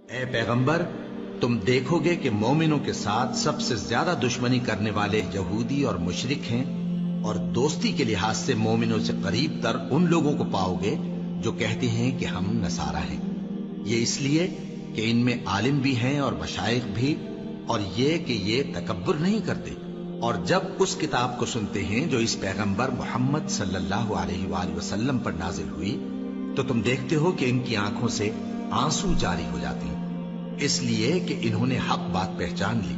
اے پیغمبر، تم دیکھو گے کہ مومنوں کے ساتھ سب سے زیادہ دشمنی کرنے والے یہودی اور مشرک ہیں، اور دوستی کے لحاظ سے مومنوں سے قریب تر ان لوگوں کو پاؤ گے جو کہتے ہیں کہ ہم نصارہ ہیں۔ یہ اس لیے کہ ان میں عالم بھی ہیں اور مشائخ بھی، اور یہ کہ یہ تکبر نہیں کرتے۔ اور جب اس کتاب کو سنتے ہیں جو اس پیغمبر محمد صلی اللہ علیہ وآلہ وسلم پر نازل ہوئی، تو تم دیکھتے ہو کہ ان کی آنکھوں سے آنسو جاری ہو جاتے ہیں، اس لیے کہ انہوں نے حق بات پہچان لی،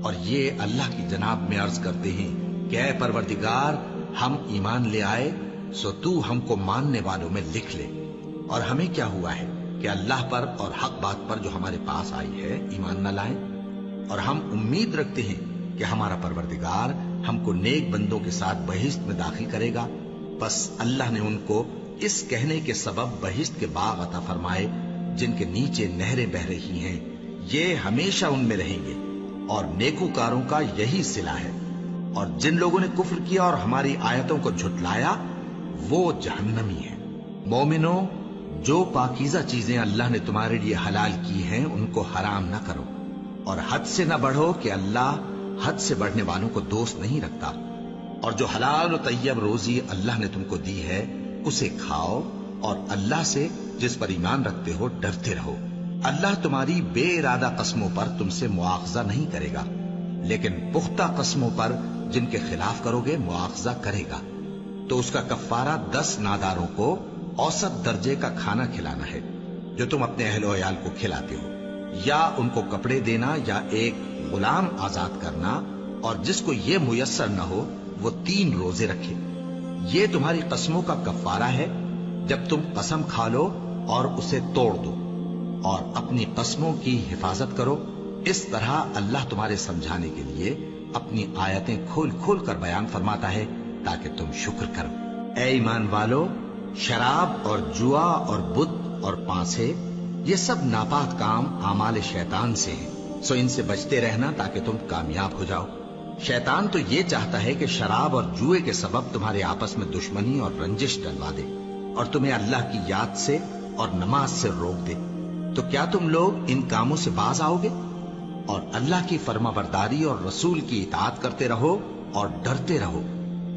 اور یہ اللہ کی جناب میں عرض کرتے ہیں کہ اے پروردگار، ہم ایمان لے آئے سو تو ہم کو ماننے والوں میں لکھ لے۔ اور ہمیں کیا ہوا ہے کہ اللہ پر اور حق بات پر جو ہمارے پاس آئی ہے ایمان نہ لائیں، اور ہم امید رکھتے ہیں کہ ہمارا پروردگار ہم کو نیک بندوں کے ساتھ بہشت میں داخل کرے گا۔ بس اللہ نے ان کو اس کہنے کے سبب بہشت کے باغ عطا فرمائے جن کے نیچے نہریں بہہ رہی ہیں، یہ ہمیشہ ان میں رہیں گے، اور نیکوکاروں کا یہی صلہ ہے۔ اور جن لوگوں نے کفر کیا اور ہماری آیتوں کو جھٹلایا وہ جہنمی ہیں۔ مومنوں، جو پاکیزہ چیزیں اللہ نے تمہارے لیے حلال کی ہیں ان کو حرام نہ کرو، اور حد سے نہ بڑھو کہ اللہ حد سے بڑھنے والوں کو دوست نہیں رکھتا۔ اور جو حلال و طیب روزی اللہ نے تم کو دی ہے اسے کھاؤ، اور اللہ سے جس پر ایمان رکھتے ہو ڈرتے رہو۔ اللہ تمہاری بے ارادہ قسموں پر تم سے مواخذہ نہیں کرے گا، لیکن پختہ قسموں پر جن کے خلاف کرو گے مواخذہ کرے گا۔ تو اس کا کفارہ 10 ناداروں کو اوسط درجے کا کھانا کھلانا ہے جو تم اپنے اہل و عیال کو کھلاتے ہو، یا ان کو کپڑے دینا، یا ایک غلام آزاد کرنا، اور جس کو یہ میسر نہ ہو وہ 3 روزے رکھے۔ یہ تمہاری قسموں کا کفارہ ہے جب تم قسم کھا لو اور اسے توڑ دو، اور اپنی قسموں کی حفاظت کرو۔ اس طرح اللہ تمہارے سمجھانے کے لیے اپنی آیتیں کھول کھول کر بیان فرماتا ہے تاکہ تم شکر کرو۔ اے ایمان والو، شراب اور جوا اور بت اور پانسے، یہ سب ناپاک کام اعمال شیطان سے ہیں، سو ان سے بچتے رہنا تاکہ تم کامیاب ہو جاؤ۔ شیطان تو یہ چاہتا ہے کہ شراب اور جوئے کے سبب تمہارے آپس میں دشمنی اور رنجش ڈلوا دے، اور تمہیں اللہ کی یاد سے اور نماز سے روک دے۔ تو کیا تم لوگ ان کاموں سے باز آؤ گے؟ اور اللہ کی فرما برداری اور رسول کی اطاعت کرتے رہو اور ڈرتے رہو۔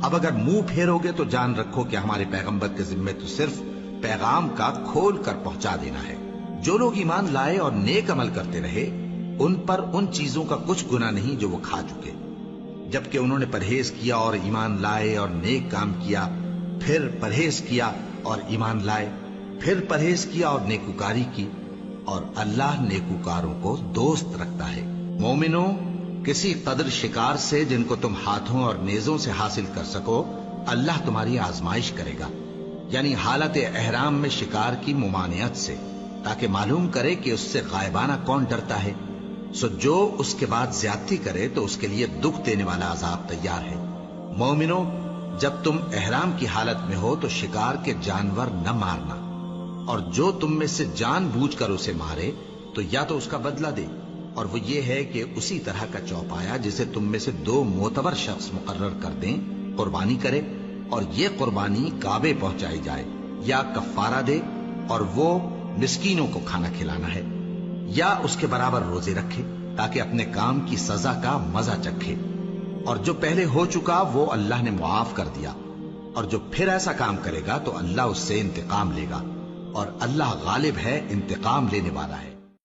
اب اگر منہ پھیرو گے تو جان رکھو کہ ہمارے پیغمبر کے ذمے تو صرف پیغام کا کھول کر پہنچا دینا ہے۔ جو لوگ ایمان لائے اور نیک عمل کرتے رہے ان پر ان چیزوں کا کچھ گناہ نہیں جو وہ کھا چکے، جبکہ انہوں نے پرہیز کیا اور ایمان لائے اور نیک کام کیا، پھر پرہیز کیا اور ایمان لائے، پھر پرہیز کیا اور نیکوکاری کی، اور اللہ نیکوکاروں کو دوست رکھتا ہے۔ مومنوں، کسی قدر شکار سے جن کو تم ہاتھوں اور نیزوں سے حاصل کر سکو اللہ تمہاری آزمائش کرے گا، یعنی حالت احرام میں شکار کی ممانعت سے، تاکہ معلوم کرے کہ اس سے غائبانہ کون ڈرتا ہے۔ سو جو اس کے بعد زیادتی کرے تو اس کے لیے دکھ دینے والا عذاب تیار ہے۔ مومنوں، جب تم احرام کی حالت میں ہو تو شکار کے جانور نہ مارنا، اور جو تم میں سے جان بوجھ کر اسے مارے تو یا تو اس کا بدلہ دے، اور وہ یہ ہے کہ اسی طرح کا چوپایا جسے تم میں سے 2 معتبر شخص مقرر کر دیں قربانی کرے، اور یہ قربانی کعبے پہنچائی جائے، یا کفارہ دے اور وہ مسکینوں کو کھانا کھلانا ہے، یا اس کے برابر روزے رکھے تاکہ اپنے کام کی سزا کا مزہ چکھے۔ اور جو پہلے ہو چکا وہ اللہ نے معاف کر دیا، اور جو پھر ایسا کام کرے گا تو اللہ اس سے انتقام لے گا، اور اللہ غالب ہے، انتقام لینے والا ہے۔